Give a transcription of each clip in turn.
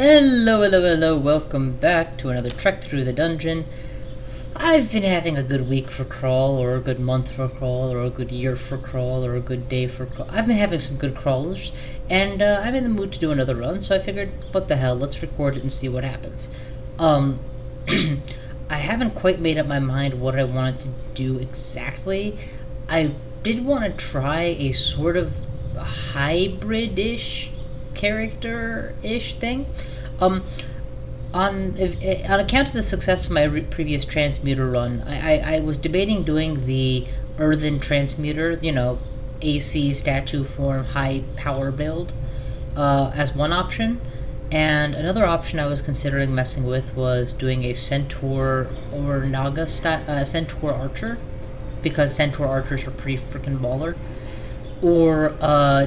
Hello, hello, hello, welcome back to another trek through the dungeon. I've been having a good week for crawl, or a good month for crawl, or a good year for crawl, or a good day for crawl. I've been having some good crawlers, and I'm in the mood to do another run, so I figured, what the hell, let's record it and see what happens. I haven't quite made up my mind what I wanted to do exactly. I did want to try a sort of hybrid-ish character-ish thing. On account of the success of my previous transmuter run, I was debating doing the earthen transmuter, you know, AC statue form high power build, as one option, and another option I was considering messing with was doing a centaur or naga centaur archer, because centaur archers are pretty freaking baller. Or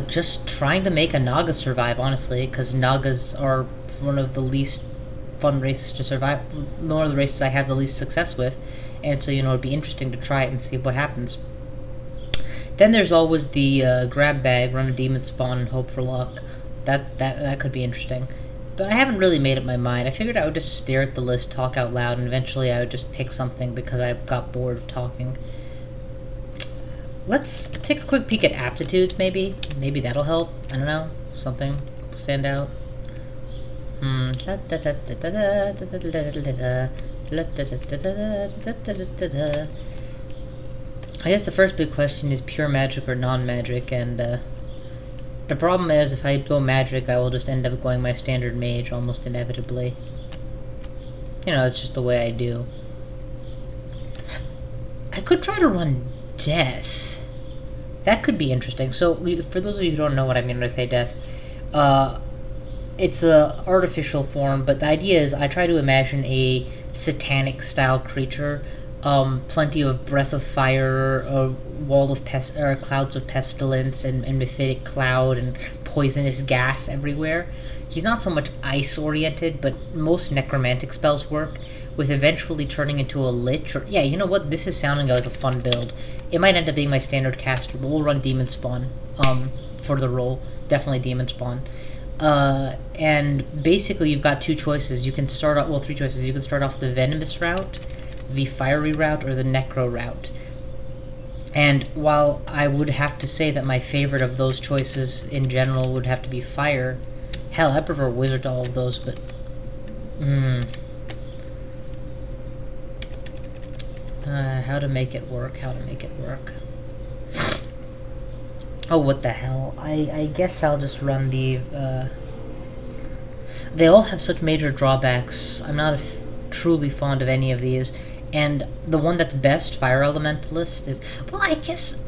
just trying to make a Naga survive, honestly, because Nagas are one of the least fun races to survive, one of the races I have the least success with, and so, you know, it'd be interesting to try it and see what happens. Then there's always the grab bag, run a Demonspawn, and hope for luck. That could be interesting. But I haven't really made up my mind. I figured I would just stare at the list, talk out loud, and eventually I would just pick something because I got bored of talking. Let's take a quick peek at aptitudes, maybe. Maybe that'll help. I don't know. Something stand out. I guess the first big question is pure magic or non-magic, and the problem is if I go magic, I will just end up going my standard mage almost inevitably. You know, it's just the way I do. I could try to run death. That could be interesting. So, for those of you who don't know what I mean when I say death, it's a artificial form, but the idea is I try to imagine a satanic-style creature, plenty of breath of fire, a wall of clouds of pestilence, and mephitic cloud, and poisonous gas everywhere. He's not so much ice-oriented, but most necromantic spells work, with eventually turning into a lich, or, yeah, you know what, this is sounding like a fun build. It might end up being my standard caster, but we'll run Demonspawn, for the role. Definitely Demonspawn. And basically you've got two choices. You can start off, well, three choices. You can start off the venomous route, the fiery route, or the necro route. And while I would have to say that my favorite of those choices in general would have to be fire, hell, I prefer wizard to all of those, but, how to make it work, Oh, what the hell. I guess I'll just run the, they all have such major drawbacks. I'm not truly fond of any of these. And the one that's best, Fire Elementalist, is, well, I guess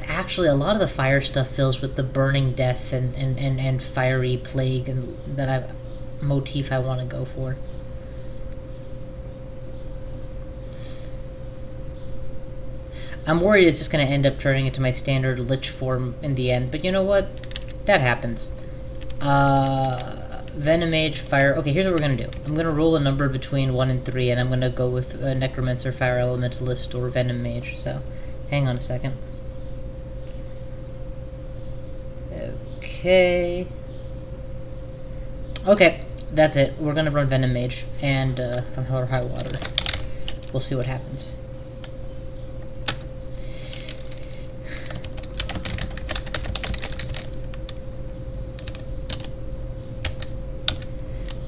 actually a lot of the fire stuff fills with the Burning Death and Fiery Plague and that motif I want to go for. I'm worried it's just going to end up turning into my standard lich form in the end, but you know what? That happens. Venom Mage, Fire... Okay, here's what we're going to do. I'm going to roll a number between 1 and 3, and I'm going to go with Necromancer, Fire Elementalist, or Venom Mage, so hang on a second. Okay, that's it. We're going to run Venom Mage, and come hell or high water. We'll see what happens.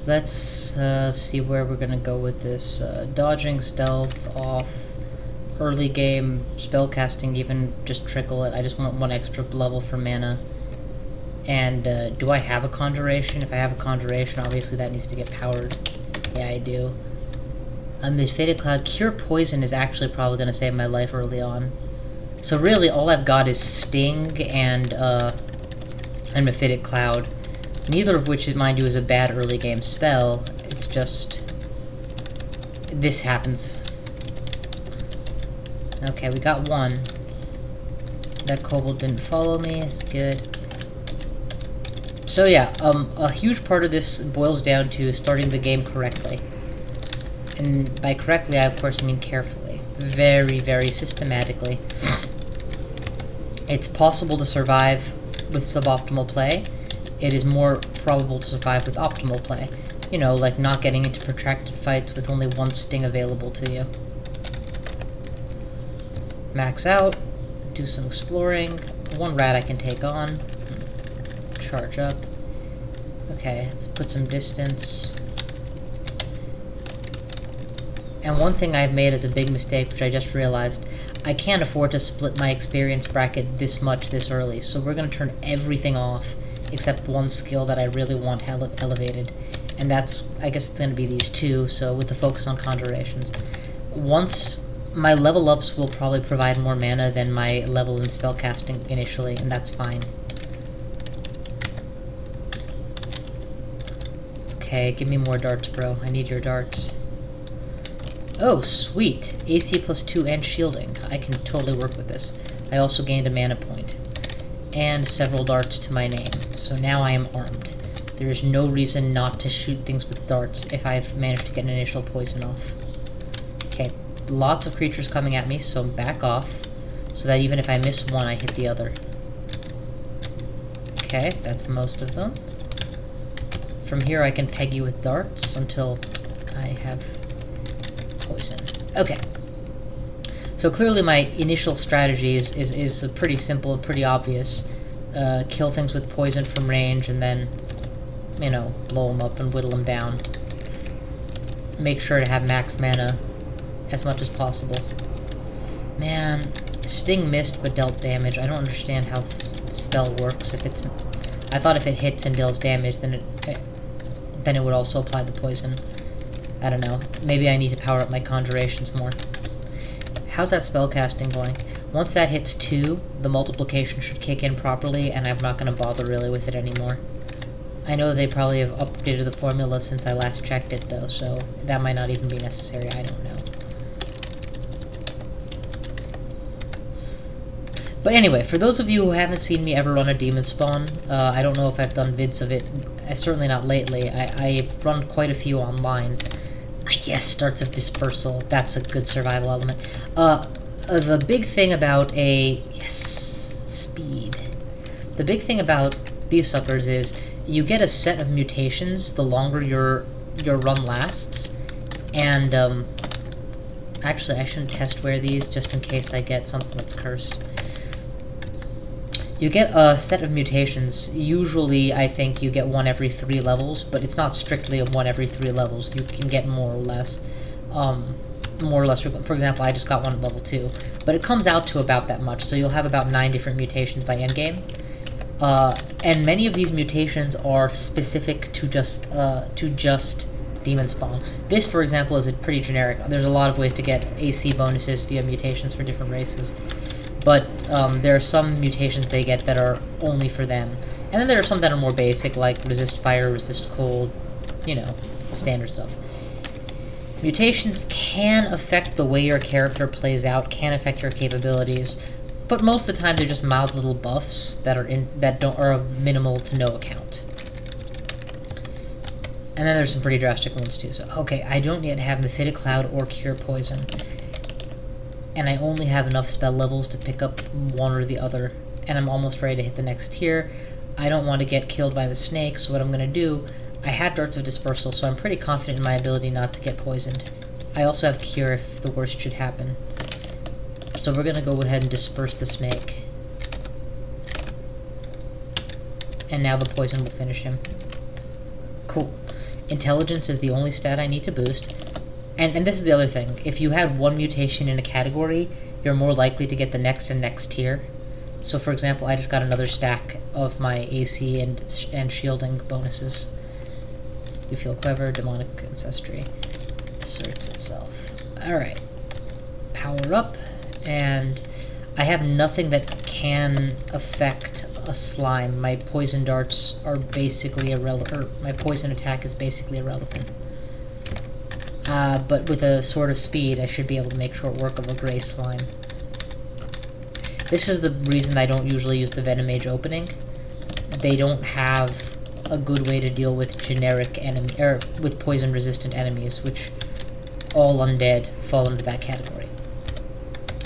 Let's see where we're gonna go with this. Dodging, stealth, off, early game, spellcasting, even just trickle it. I just want one extra level for mana. And do I have a conjuration? If I have a conjuration, obviously that needs to get powered. Yeah, I do. A mephitic cloud. Cure poison is actually probably gonna save my life early on. So really, all I've got is sting and mephitic cloud. Neither of which, mind you, is a bad early game spell. It's just... this happens. Okay, we got one. That kobold didn't follow me, it's good. So yeah, a huge part of this boils down to starting the game correctly. And by correctly, I of course mean carefully. Very, very systematically. It's possible to survive with suboptimal play, it is more probable to survive with optimal play. You know, like not getting into protracted fights with only one sting available to you. Max out, do some exploring. One rat I can take on. Charge up. Okay, let's put some distance. And one thing I've made as a big mistake, which I just realized, I can't afford to split my experience bracket this much this early, so we're going to turn everything off except one skill that I really want elevated. And that's, I guess it's going to be these two, so with the focus on conjurations. Once, my level ups will probably provide more mana than my level in spellcasting initially, and that's fine. Okay, give me more darts, bro. I need your darts. Oh, sweet. AC +2 and shielding. I can totally work with this. I also gained a mana point. And several darts to my name. So now I am armed. There is no reason not to shoot things with darts if I've managed to get an initial poison off. Okay, lots of creatures coming at me, so back off, so that even if I miss one, I hit the other. Okay, that's most of them. From here I can peg you with darts until I have poison. Okay. So clearly my initial strategy is pretty simple and pretty obvious. Kill things with poison from range and then, you know, blow them up and whittle them down. Make sure to have max mana as much as possible. Man, Sting missed but dealt damage. I don't understand how this spell works. If it's, I thought if it hits and deals damage, then it would also apply the poison. I don't know. Maybe I need to power up my conjurations more. How's that spellcasting going? Once that hits 2, the multiplication should kick in properly, and I'm not going to bother really with it anymore. I know they probably have updated the formula since I last checked it, though, so that might not even be necessary. I don't know. But anyway, for those of you who haven't seen me ever run a Demonspawn, I don't know if I've done vids of it, certainly not lately. I've run quite a few online. Yes, darts of dispersal. That's a good survival element. The big thing about speed. The big thing about these suckers is you get a set of mutations the longer your run lasts, and actually I shouldn't test wear these just in case I get something that's cursed. You get a set of mutations. Usually, I think you get one every 3 levels, but it's not strictly a one every 3 levels. You can get more or less. For example, I just got one at level 2, but it comes out to about that much. So you'll have about 9 different mutations by endgame, and many of these mutations are specific to just Demonspawn. This, for example, is pretty generic. There's a lot of ways to get AC bonuses via mutations for different races. But there are some mutations they get that are only for them. And then there are some that are more basic, like resist fire, resist cold, you know, standard stuff. Mutations can affect the way your character plays out, can affect your capabilities, but most of the time they're just mild little buffs that are of minimal to no account. And then there's some pretty drastic ones too. So okay, I don't yet have Mephitic Cloud or Cure Poison. And I only have enough spell levels to pick up one or the other, and I'm almost ready to hit the next tier. I don't want to get killed by the snake, so what I'm going to do, I have Darts of Dispersal, so I'm pretty confident in my ability not to get poisoned. I also have Cure if the worst should happen. So we're going to go ahead and disperse the snake. And now the poison will finish him. Cool. Intelligence is the only stat I need to boost. And this is the other thing. If you had one mutation in a category, you're more likely to get the next and next tier. So for example, I just got another stack of my AC and shielding bonuses. You feel clever, demonic ancestry. Asserts itself. Alright. Power up, and I have nothing that can affect a slime. My poison darts are basically irrelevant, my poison attack is basically irrelevant. But with a Sword of Speed, I should be able to make short work of a gray slime. This is the reason I don't usually use the Venom Mage opening. They don't have a good way to deal with generic enemy, or with poison-resistant enemies, which all undead fall into that category.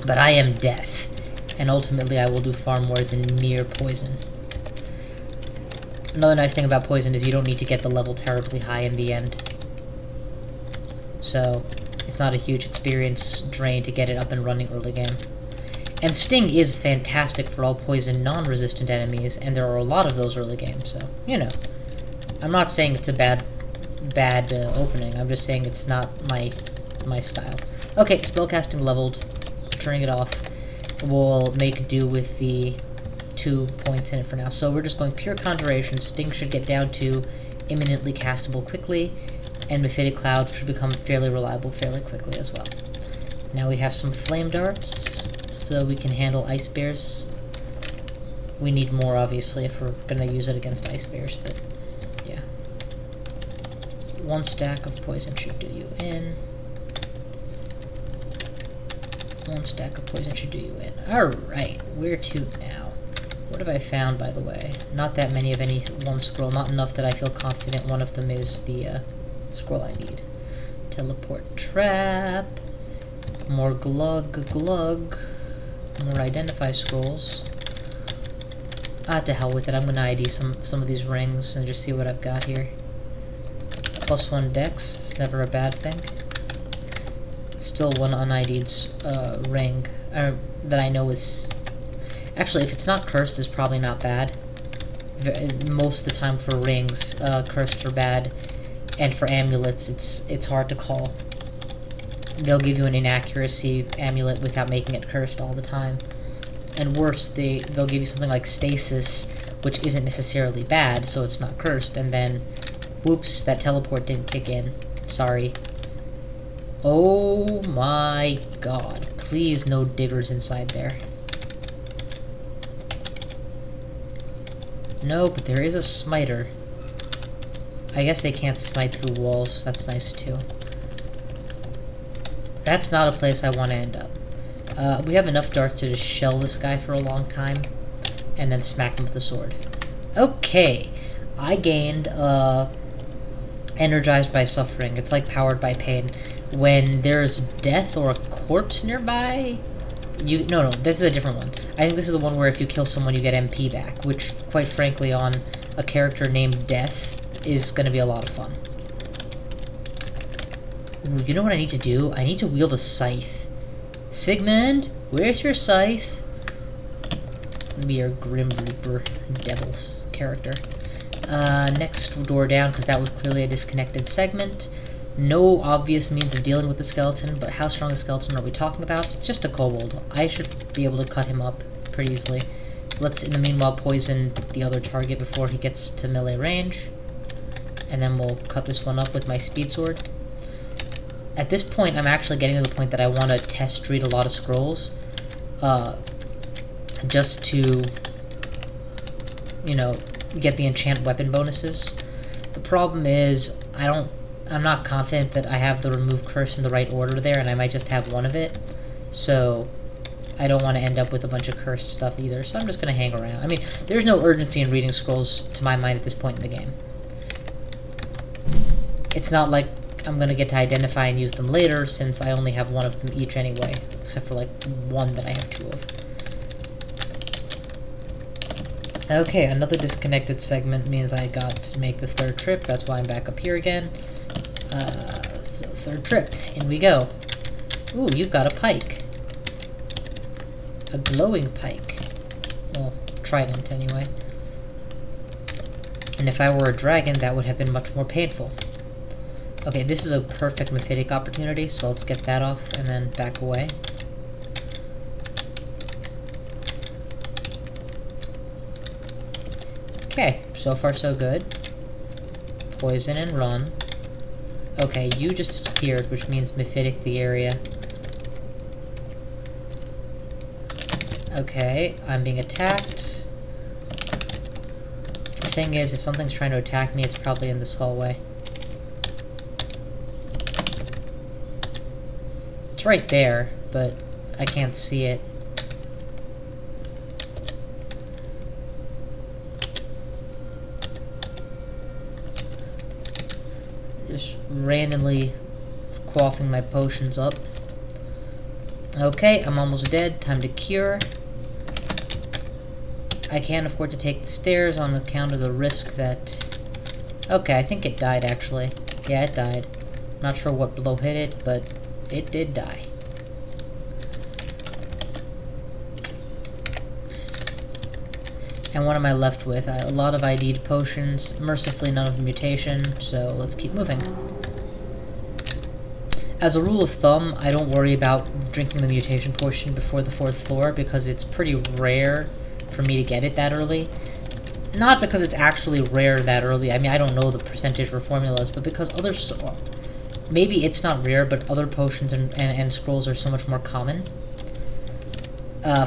But I am death, and ultimately I will do far more than mere poison. Another nice thing about poison is you don't need to get the level terribly high in the end. So, it's not a huge experience drain to get it up and running early game. And Sting is fantastic for all poison non-resistant enemies, and there are a lot of those early game, so, you know. I'm not saying it's a bad opening, I'm just saying it's not my style. Okay, spellcasting leveled, turning it off. We'll make do with the 2 points in it for now. So we're just going pure conjuration. Sting should get down to imminently castable quickly, and Mephitic Cloud should become fairly reliable fairly quickly as well. Now we have some flame darts, so we can handle ice bears. We need more, obviously, if we're gonna use it against ice bears, but yeah. 1 stack of poison should do you in. 1 stack of poison should do you in. Alright, where to now? What have I found, by the way? Not that many of any one scroll, not enough that I feel confident one of them is the scroll I need. Teleport trap. More glug glug. More identify scrolls. To hell with it, I'm gonna ID some of these rings and just see what I've got here. +1 dex, it's never a bad thing. Still one un-ID'd ring that I know is... Actually, if it's not cursed, it's probably not bad. Most of the time for rings, cursed are bad, and for amulets, it's hard to call. They'll give you an inaccuracy amulet without making it cursed all the time. And worse, they'll give you something like stasis, which isn't necessarily bad, so it's not cursed, and then, whoops, that teleport didn't kick in. Sorry. Oh my god. Please, no diggers inside there. No, but there is a smiter. I guess they can't smite through walls. That's nice, too. That's not a place I want to end up. We have enough darts to just shell this guy for a long time, and then smack him with the sword. Okay. I gained, energized by suffering. It's like powered by pain. When there's death or a corpse nearby, no, this is a different one. I think this is the one where if you kill someone you get MP back, which, quite frankly, on a character named Death, is going to be a lot of fun. Ooh, you know what I need to do? I need to wield a scythe. Sigmund, where's your scythe? Be your Grim Reaper Devil's character. Next door down, because that was clearly a disconnected segment. No obvious means of dealing with the skeleton, but how strong a skeleton are we talking about? It's just a kobold. I should be able to cut him up pretty easily. Let's, in the meanwhile, poison the other target before he gets to melee range. And then we'll cut this one up with my speed sword. At this point, I'm actually getting to the point that I want to test treat a lot of scrolls. Just to, you know, get the enchant weapon bonuses. The problem is, I'm not confident that I have the remove curse in the right order there, and I might just have one of it. So, I don't want to end up with a bunch of cursed stuff either, so I'm just going to hang around. I mean, there's no urgency in reading scrolls, to my mind, at this point in the game. It's not like I'm going to get to identify and use them later, since I only have one of them each anyway, except for, like, one that I have 2 of. Okay, another disconnected segment means I got to make this 3rd trip, that's why I'm back up here again. So 3rd trip, in we go. Ooh, you've got a pike. A glowing pike. Well, trident, anyway. And if I were a dragon, that would have been much more painful. Okay, this is a perfect Mephitic opportunity, so let's get that off and then back away. Okay, so far so good. Poison and run. Okay, you just disappeared, which means Mephitic the area. Okay, I'm being attacked. The thing is, if something's trying to attack me, it's probably in this hallway. It's right there, but I can't see it. Just randomly quaffing my potions up. Okay, I'm almost dead. Time to cure. I can't afford to take the stairs on account of the risk that... Okay, I think it died, actually. Yeah, it died. Not sure what blow hit it, but it did die. And what am I left with? A lot of ID'd potions, mercifully none of mutation, so let's keep moving. As a rule of thumb, I don't worry about drinking the mutation potion before the 4th floor, because it's pretty rare for me to get it that early. Not because it's actually rare that early, I mean, I don't know the percentage for formulas, but because others... Maybe it's not rare, but other potions and scrolls are so much more common.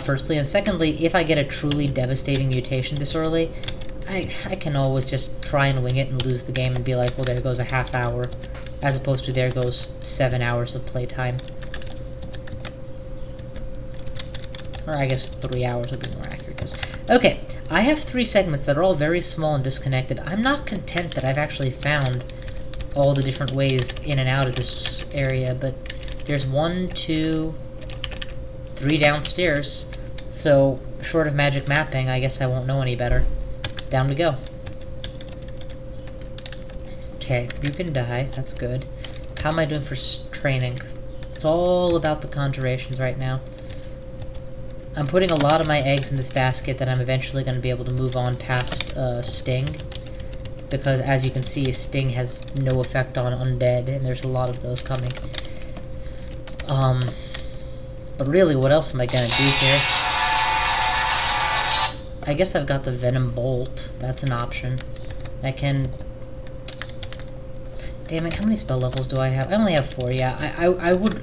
Firstly, and secondly, if I get a truly devastating mutation this early, I can always just try and wing it and lose the game and be like, well, there goes a half hour, as opposed to there goes 7 hours of playtime. Or I guess 3 hours would be more accurate. Okay, I have 3 segments that are all very small and disconnected. I'm not content that I've actually found all the different ways in and out of this area, but there's 1, 2, 3 downstairs, so short of magic mapping, I guess I won't know any better. Down we go. Okay, you can die, that's good. How am I doing for training? It's all about the conjurations right now. I'm putting a lot of my eggs in this basket that I'm eventually going to be able to move on past Sting, because as you can see, Sting has no effect on Undead, and there's a lot of those coming. But really, what else am I gonna do here? I guess I've got the Venom Bolt. That's an option. I can... Damn it, how many spell levels do I have? I only have 4, yeah.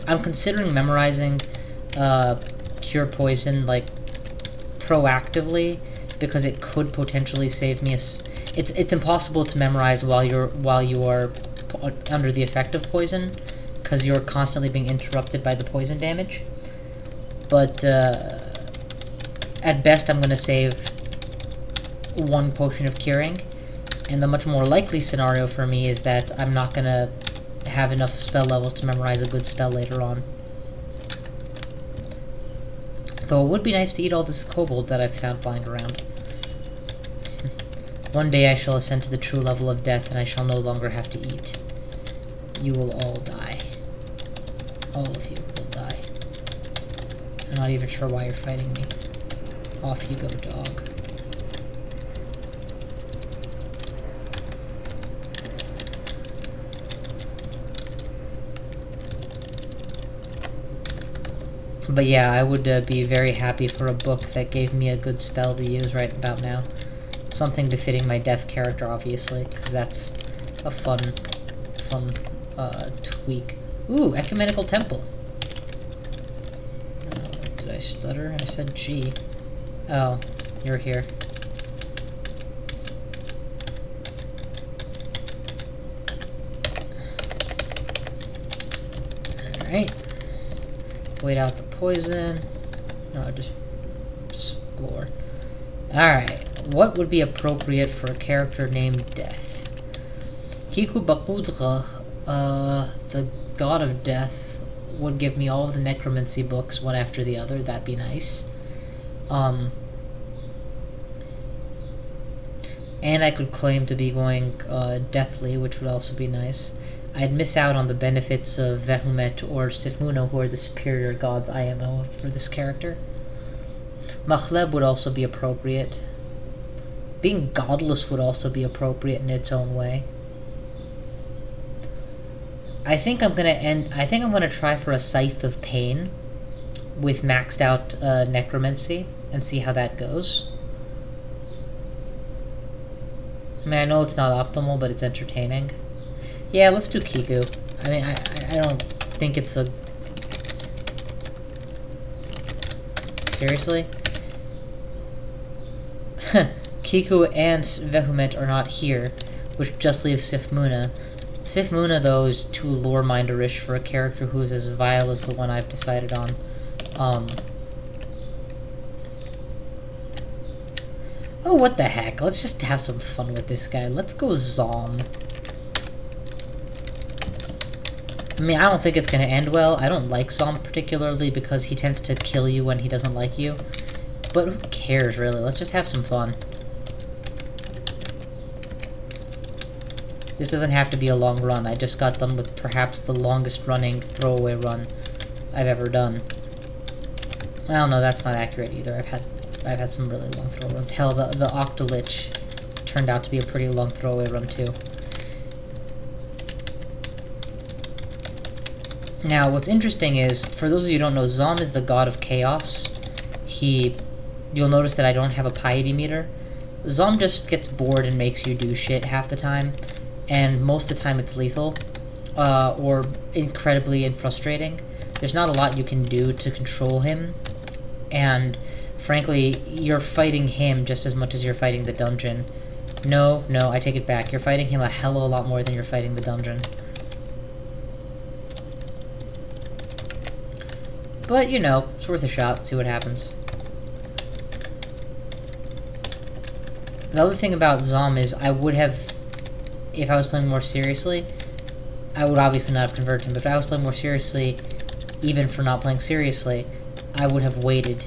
I'm considering memorizing Cure Poison, like, proactively, because it could potentially save me a... It's impossible to memorize while you are under the effect of poison, because you're constantly being interrupted by the poison damage. But at best, I'm going to save 1 potion of curing, and the much more likely scenario for me is that I'm not going to have enough spell levels to memorize a good spell later on. Though it would be nice to eat all this kobold that I've found lying around. One day I shall ascend to the true level of death, and I shall no longer have to eat. You will all die. All of you will die. I'm not even sure why you're fighting me. Off you go, dog. But yeah, I would be very happy for a book that gave me a good spell to use right about now. Something befitting my death character, obviously, because that's a fun tweak. Ooh, Ecumenical Temple. Did I stutter? I said G. Oh, you're here. Alright. Wait out the poison. No, just explore. Alright. What would be appropriate for a character named Death? Kiku Bakudra, the god of death, would give me all of the necromancy books, one after the other. That'd be nice. And I could claim to be going deathly, which would also be nice. I'd miss out on the benefits of Vehumet or Sifmuno, who are the superior gods IMO for this character. Machleb would also be appropriate. Being godless would also be appropriate in its own way. I think I'm gonna try for a Scythe of Pain with maxed out necromancy and see how that goes. I mean, I know it's not optimal, but it's entertaining. Yeah, let's do Kiku. I mean, I don't think it's a... Seriously? Kiku and Vehumet are not here, which just leaves Sifmuna. Sifmuna, though, is too lore-minderish for a character who is as vile as the one I've decided on. Oh, what the heck? Let's just have some fun with this guy. Let's go Zom. I mean, I don't think it's going to end well. I don't like Zom particularly because he tends to kill you when he doesn't like you. But who cares, really? Let's just have some fun. This doesn't have to be a long run. I just got done with perhaps the longest running throwaway run I've ever done. Well, no, that's not accurate either. I've had some really long throw runs. Hell, the Octolich turned out to be a pretty long throwaway run too. Now, what's interesting is, for those of you who don't know, Zom is the god of chaos. You'll notice that I don't have a piety meter. Zom just gets bored and makes you do shit half the time, and most of the time it's lethal, or incredibly and frustrating. There's not a lot you can do to control him, and frankly, you're fighting him just as much as you're fighting the dungeon. No, I take it back. You're fighting him a hell of a lot more than you're fighting the dungeon. But, you know, it's worth a shot, see what happens. The other thing about Zom is I would have, if I was playing more seriously, I would obviously not have converted him, but if I was playing more seriously, even for not playing seriously, I would have waited.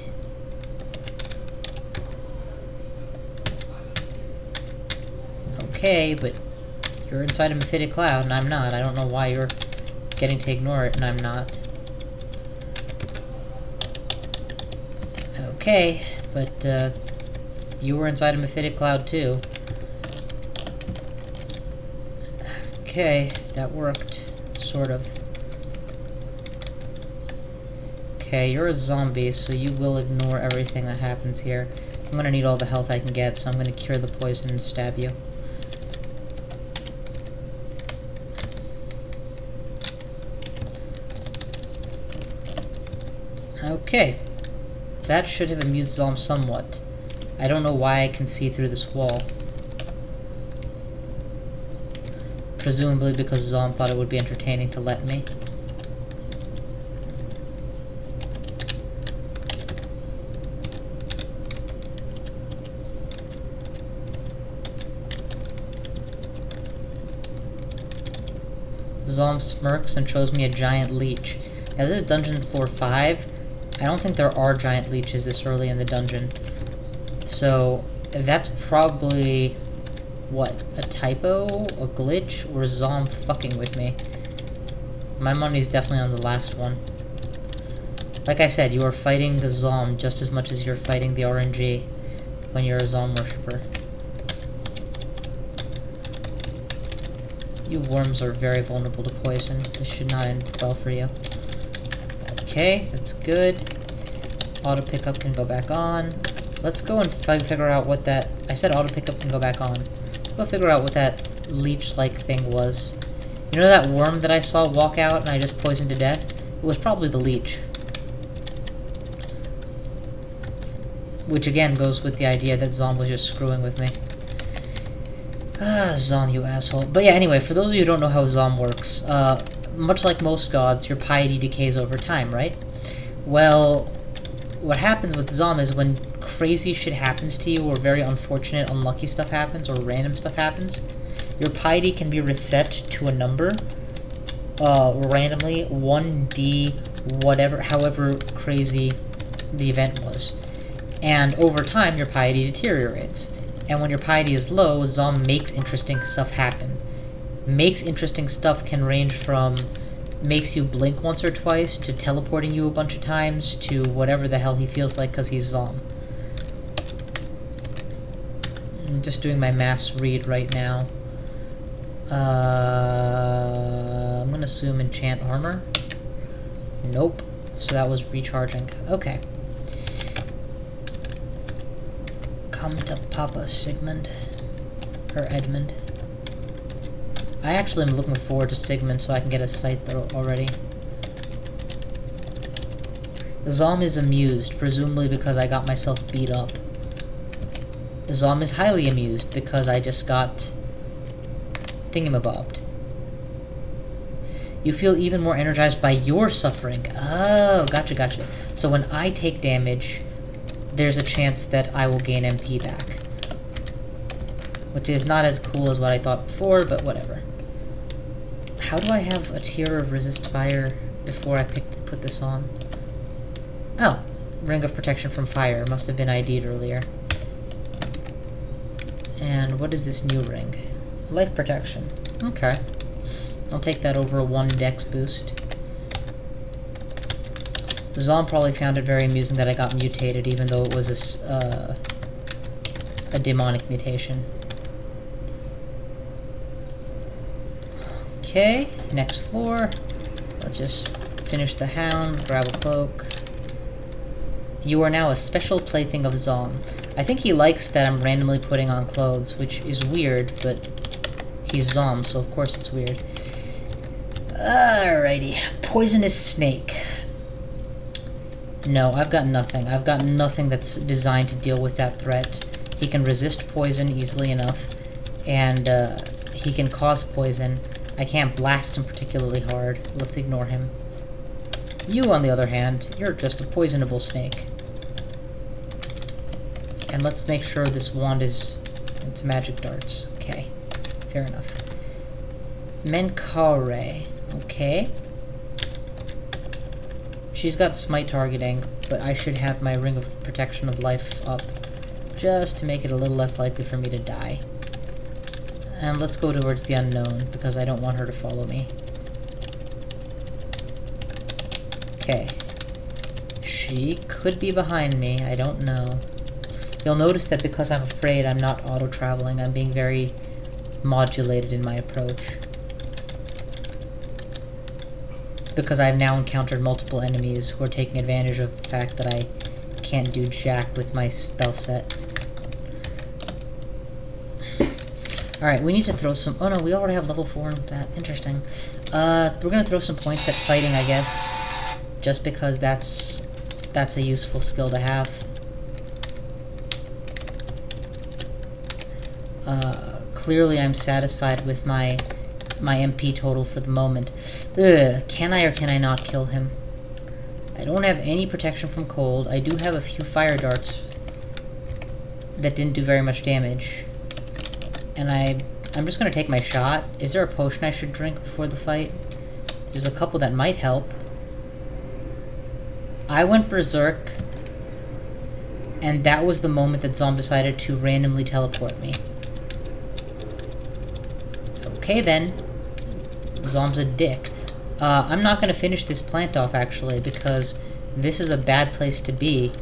Okay, but you're inside a mephitic cloud, and I'm not. I don't know why you're getting to ignore it, and I'm not. Okay, but, you were inside a mephitic cloud, too. Okay, that worked. Sort of. Okay, you're a zombie, so you will ignore everything that happens here. I'm gonna need all the health I can get, so I'm gonna cure the poison and stab you. Okay. That should have amused Zom somewhat. I don't know why I can see through this wall. Presumably because Zom thought it would be entertaining to let me. Zom smirks and shows me a giant leech. Now this is dungeon floor 5. I don't think there are giant leeches this early in the dungeon. So, that's probably, what, a typo, a glitch, or Zom fucking with me. My money's definitely on the last one. Like I said, you are fighting the Zom just as much as you're fighting the RNG when you're a Zom worshipper. You worms are very vulnerable to poison. This should not end well for you. Okay, that's good. Auto pickup can go back on. Let's go and figure out what that... I said auto pickup can go back on. Go figure out what that leech-like thing was. You know that worm that I saw walk out and I just poisoned to death? It was probably the leech. Which again goes with the idea that Zom was just screwing with me. Ah, Zom, you asshole. But yeah, anyway, for those of you who don't know how Zom works, much like most gods, your piety decays over time, right? Well, what happens with Zom is when crazy shit happens to you, or very unfortunate, unlucky stuff happens, or random stuff happens, your piety can be reset to a number, randomly, 1D, whatever, however crazy the event was. And over time, your piety deteriorates. And when your piety is low, Zom makes interesting stuff happen. Makes interesting stuff can range from makes you blink once or twice, to teleporting you a bunch of times, to whatever the hell he feels like because he's Zom. I'm just doing my mass read right now. I'm gonna assume enchant armor. Nope. So that was recharging. Okay. Come to Papa Sigmund. Or Edmund. I actually am looking forward to Sigmund so I can get a scythe already. Zom is amused, presumably because I got myself beat up. Zom is highly amused because I just got thingamabobbed. You feel even more energized by your suffering. Oh, gotcha. So when I take damage, there's a chance that I will gain MP back. Which is not as cool as what I thought before, but whatever. How do I have a tier of resist fire before I put this on? Oh, Ring of protection from fire. Must have been ID'd earlier. And what is this new ring? Life protection. Okay. I'll take that over a 1 dex boost. Zom probably found it very amusing that I got mutated, even though it was a demonic mutation. Okay, next floor. Let's just finish the hound, grab a cloak. You are now a special plaything of Zom. I think he likes that I'm randomly putting on clothes, which is weird, but he's Zom, so of course it's weird. Alrighty. Poisonous snake. No, I've got nothing. I've got nothing that's designed to deal with that threat. He can resist poison easily enough, and he can cause poison. I can't blast him particularly hard. Let's ignore him. You, on the other hand, you're just a poisonable snake. And let's make sure this wand is... it's magic darts. Okay, fair enough. Menkare. Okay. She's got smite targeting, but I should have my ring of protection of life up, just to make it a little less likely for me to die. And let's go towards the unknown, because I don't want her to follow me. Okay. She could be behind me, I don't know. You'll notice that because I'm afraid I'm not auto-traveling, I'm being very modulated in my approach. It's because I've now encountered multiple enemies who are taking advantage of the fact that I can't do jack with my spell set. Alright, we need to throw some... oh no, we already have level 4 in that. Interesting. We're gonna throw some points at fighting, I guess. Just because that's a useful skill to have. Clearly I'm satisfied with my MP total for the moment. Ugh, can I or can I not kill him? I don't have any protection from cold. I do have a few fire darts that didn't do very much damage. And I'm just gonna take my shot. Is there a potion I should drink before the fight? There's a couple that might help. I went berserk, and that was the moment that Zom decided to randomly teleport me. Okay then. Zom's a dick. I'm not gonna finish this plant off, actually, because this is a bad place to be.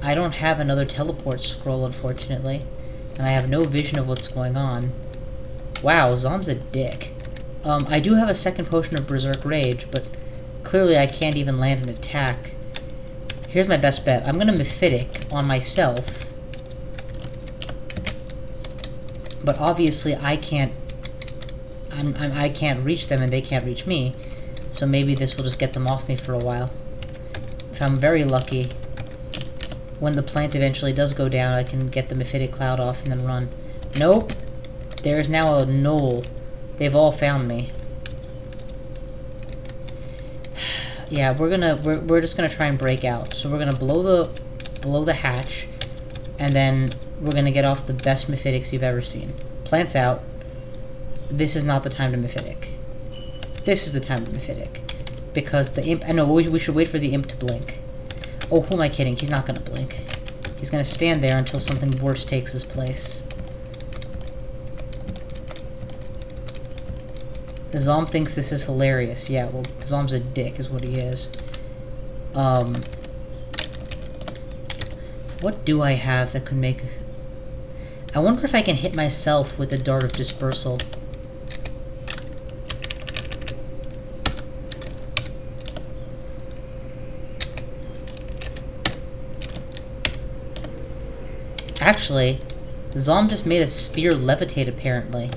I don't have another teleport scroll, unfortunately. And I have no vision of what's going on. Wow, Zom's a dick. I do have a second potion of Berserk Rage, but clearly I can't even land an attack. Here's my best bet. I'm gonna Mephitic on myself. But obviously I can't... I can't reach them and they can't reach me. So maybe this will just get them off me for a while. If I'm very lucky... when the plant eventually does go down, I can get the Mephitic Cloud off and then run. Nope! There's now a knoll. They've all found me. Yeah, we're just gonna try and break out. So we're gonna blow the hatch, and then we're gonna get off the best Mephitics you've ever seen. Plants out. This is not the time to Mephitic. This is the time to Mephitic. Because the imp... I know, we should wait for the imp to blink. Oh, who am I kidding? He's not gonna blink. He's gonna stand there until something worse takes his place. Zom thinks this is hilarious. Yeah, well, Zom's a dick is what he is. What do I have that could make... I wonder if I can hit myself with a Dart of Dispersal. Actually, Zom just made a spear levitate, apparently.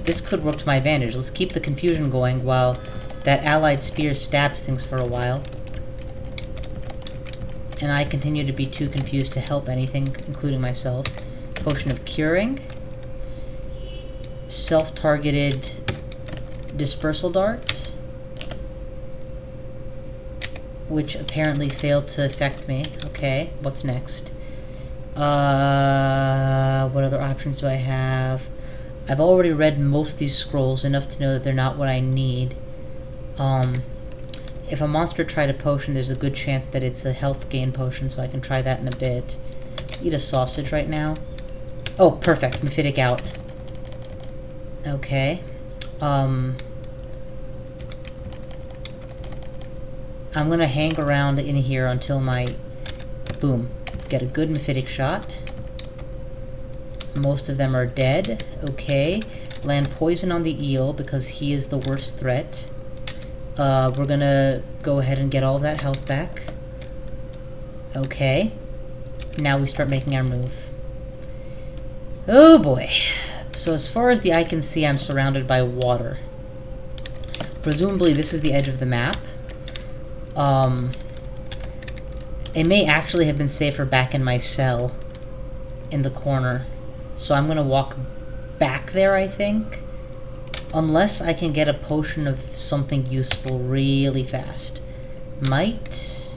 This could work to my advantage. Let's keep the confusion going while that allied spear stabs things for a while. And I continue to be too confused to help anything, including myself. Potion of Curing. Self-targeted Dispersal Darts. Which apparently failed to affect me. Okay, what's next? What other options do I have? I've already read most of these scrolls enough to know that they're not what I need. if a monster tried a potion, there's a good chance that it's a health gain potion, so I can try that in a bit. Let's eat a sausage right now. Oh, perfect. Mephitic out. Okay. I'm gonna hang around in here until my... Boom. Get a good Mephitic shot. Most of them are dead. Okay. Land poison on the eel because he is the worst threat. We're gonna go ahead and get all of that health back. Okay. Now we start making our move. Oh boy. So as far as the eye can see, I'm surrounded by water. Presumably this is the edge of the map. It may actually have been safer back in my cell in the corner. So I'm gonna walk back there, I think. Unless I can get a potion of something useful really fast. Might.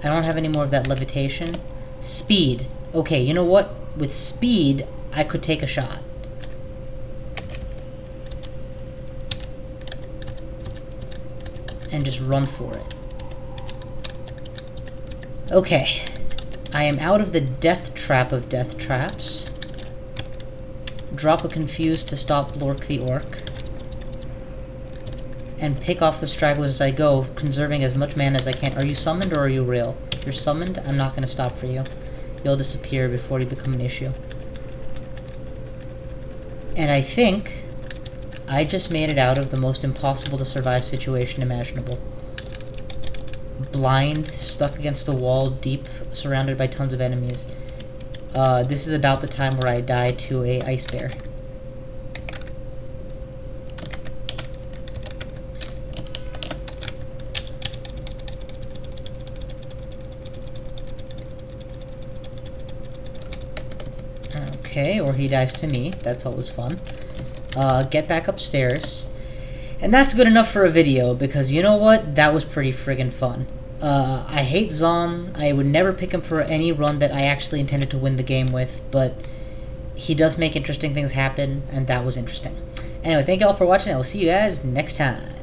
I don't have any more of that levitation. Speed. Okay, you know what? With speed, I could take a shot. And just run for it. Okay. I am out of the death trap of death traps. Drop a confuse to stop Lork the Orc. And pick off the stragglers as I go, conserving as much mana as I can. Are you summoned or are you real? If you're summoned, I'm not going to stop for you. You'll disappear before you become an issue. And I think I just made it out of the most impossible to survive situation imaginable. Blind, stuck against a wall, deep, surrounded by tons of enemies. This is about the time where I die to a ice bear. Okay, or he dies to me. That's always fun. Get back upstairs. And that's good enough for a video, because you know what? That was pretty friggin' fun. I hate Zom. I would never pick him for any run that I actually intended to win the game with, but he does make interesting things happen, and that was interesting. Anyway, thank you all for watching. I will see you guys next time.